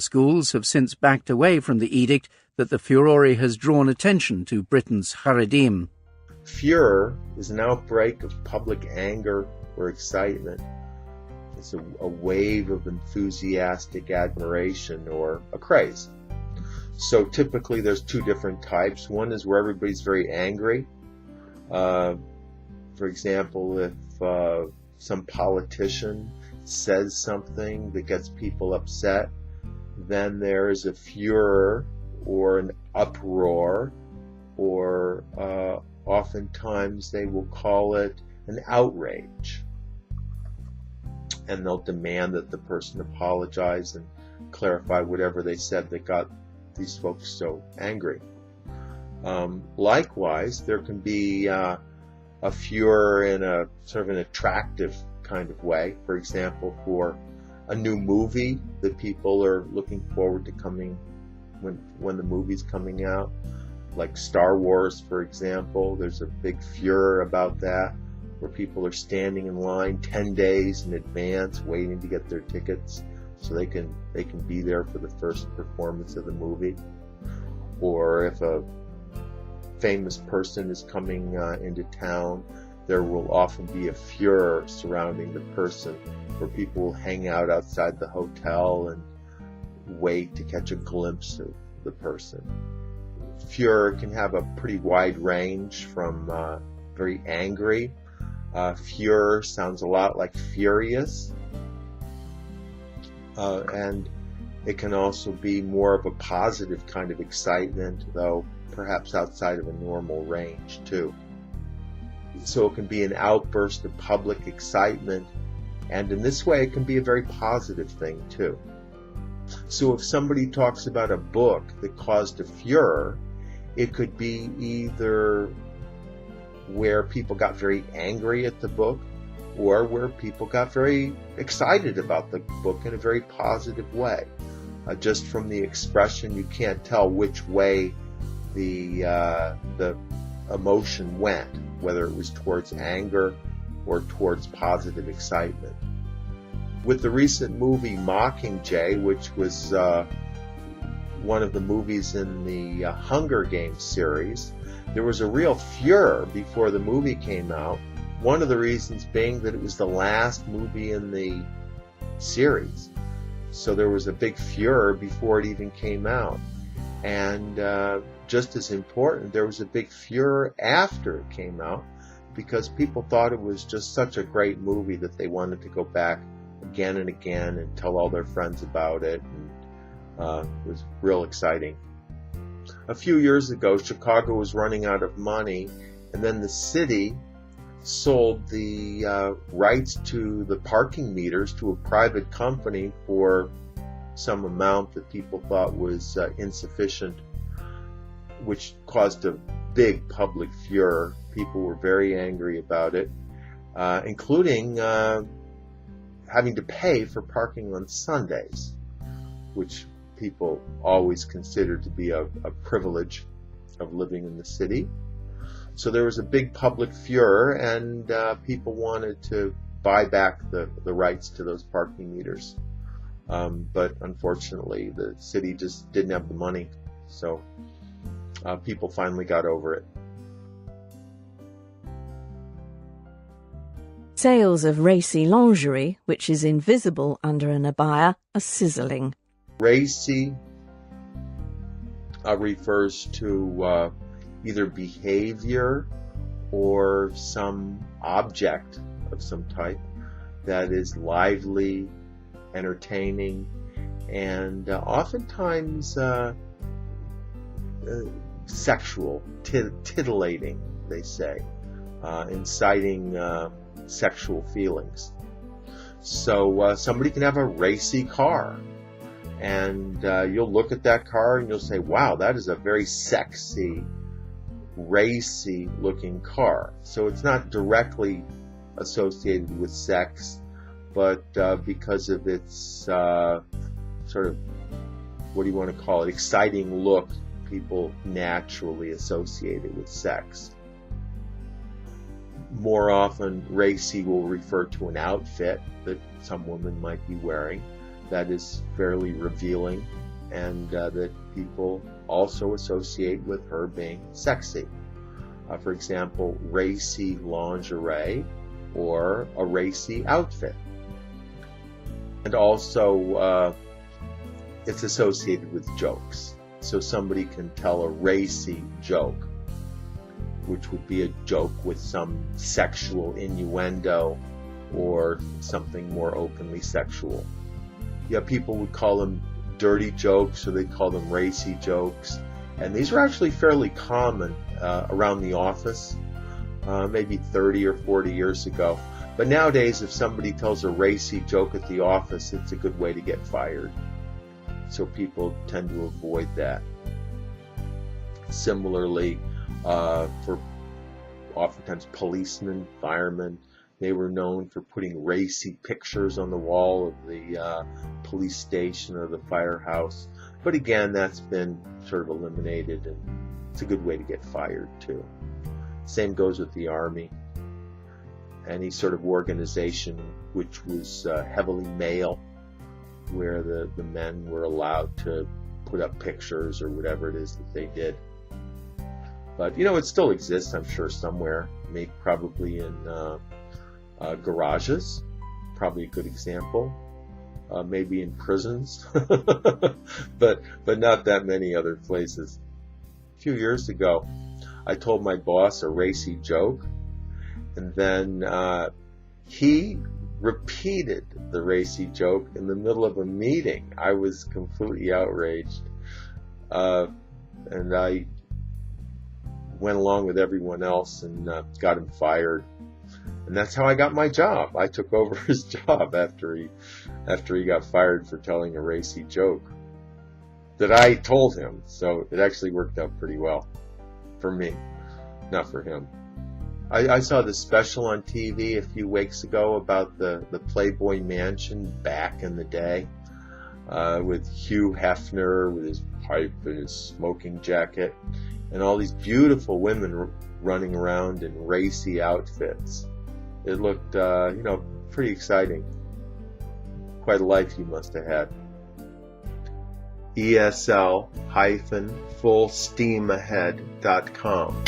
schools have since backed away from the edict that the furore has drawn attention to Britain's Haredim. Furor is an outbreak of public anger or excitement. It's a wave of enthusiastic admiration or a craze. So typically there's two different types. One is where everybody's very angry. For example, if some politician says something that gets people upset, then there's a furor or an uproar, or oftentimes they will call it an outrage. And they'll demand that the person apologize and clarify whatever they said that got these folks so angry. Likewise, there can be a furor in a sort of an attractive kind of way. For example, for a new movie that people are looking forward to coming when the movie's coming out, like Star Wars, for example. There's a big furor about that, where people are standing in line 10 days in advance waiting to get their tickets so they can be there for the first performance of the movie. Or if a famous person is coming into town, there will often be a furor surrounding the person, where people will hang out outside the hotel and wait to catch a glimpse of the person. Furor can have a pretty wide range from very angry. Furor sounds a lot like furious, and it can also be more of a positive kind of excitement, though perhaps outside of a normal range too. So it can be an outburst of public excitement, and in this way it can be a very positive thing too. So if somebody talks about a book that caused a furor, it could be either where people got very angry at the book, or where people got very excited about the book in a very positive way. Just from the expression, you can't tell which way the emotion went, whether it was towards anger or towards positive excitement. With the recent movie Mockingjay, which was one of the movies in the Hunger Games series, there was a real furor before the movie came out. One of the reasons being that it was the last movie in the series. So there was a big furor before it even came out. And just as important, there was a big furor after it came out, because people thought it was just such a great movie that they wanted to go back again and again and tell all their friends about it. And it was real exciting. A few years ago, Chicago was running out of money, and then the city sold the rights to the parking meters to a private company for some amount that people thought was insufficient, which caused a big public furor. People were very angry about it, including having to pay for parking on Sundays, which people always considered to be a privilege of living in the city. So there was a big public furor, and people wanted to buy back the rights to those parking meters. But unfortunately, the city just didn't have the money. So people finally got over it. Sales of RACY lingerie, which is invisible under an abaya, are sizzling. RACY refers to either behavior or some object of some type that is lively, entertaining, and oftentimes sexual, titillating, they say, inciting sexual feelings. So somebody can have a RACY car, and you'll look at that car and you'll say, wow, that is a very sexy, RACY looking car. So it's not directly associated with sex, but because of its sort of, what do you want to call it, exciting look, people naturally associate it with sex. More often, RACY will refer to an outfit that some woman might be wearing, that is fairly revealing and that people also associate with her being sexy. For example, racy lingerie or a racy outfit. And also it's associated with jokes. So somebody can tell a racy joke, which would be a joke with some sexual innuendo or something more openly sexual. Yeah, people would call them dirty jokes, or they call them racy jokes. And these are actually fairly common around the office, maybe 30 or 40 years ago. But nowadays, if somebody tells a racy joke at the office, it's a good way to get fired. So people tend to avoid that. Similarly, for oftentimes policemen, firemen, they were known for putting racy pictures on the wall of the police station or the firehouse. But again, that's been sort of eliminated, and it's a good way to get fired too. Same goes with the Army. Any sort of organization which was heavily male, where the men were allowed to put up pictures or whatever it is that they did. But, you know, it still exists, I'm sure, somewhere, maybe probably in garages, probably a good example, maybe in prisons, but not that many other places. A few years ago, I told my boss a racy joke, and then he repeated the racy joke in the middle of a meeting. I was completely outraged, and I went along with everyone else and got him fired. And that's how I got my job. I took over his job after he got fired for telling a racy joke that I told him. So it actually worked out pretty well for me, not for him. I saw this special on TV a few weeks ago about the Playboy Mansion back in the day, with Hugh Hefner with his pipe and his smoking jacket, and all these beautiful women running around in racy outfits. It looked, pretty exciting. Quite a life he must have had. ESL-fullsteamahead.com